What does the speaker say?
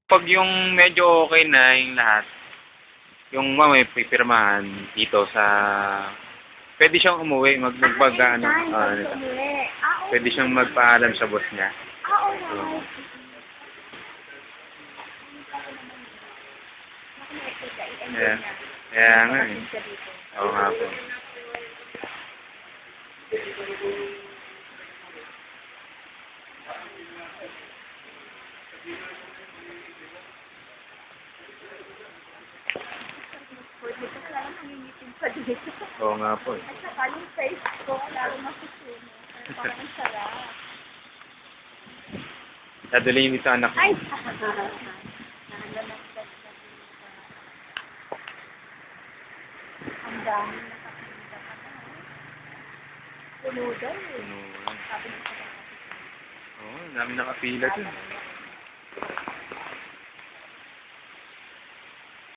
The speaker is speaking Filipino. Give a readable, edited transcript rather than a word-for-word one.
Pag yung medyo okay na yung lahat, yung may pipirmahan dito sa... Pwede siyang umuwi, magpag-ano, pwede siyang magpaalam sa boss niya. Alright. Yeah. Kaya nga eh. Oo nga po. Oo nga po eh. At saka yung face ko, lalo masusuno. Parang ang sarap. Dadalhin niyo sa anak Ay! mo. Ang dami nakakita ka na. Puno daw eh. Ano, Sabi niya sa oo, dami nakapila dun.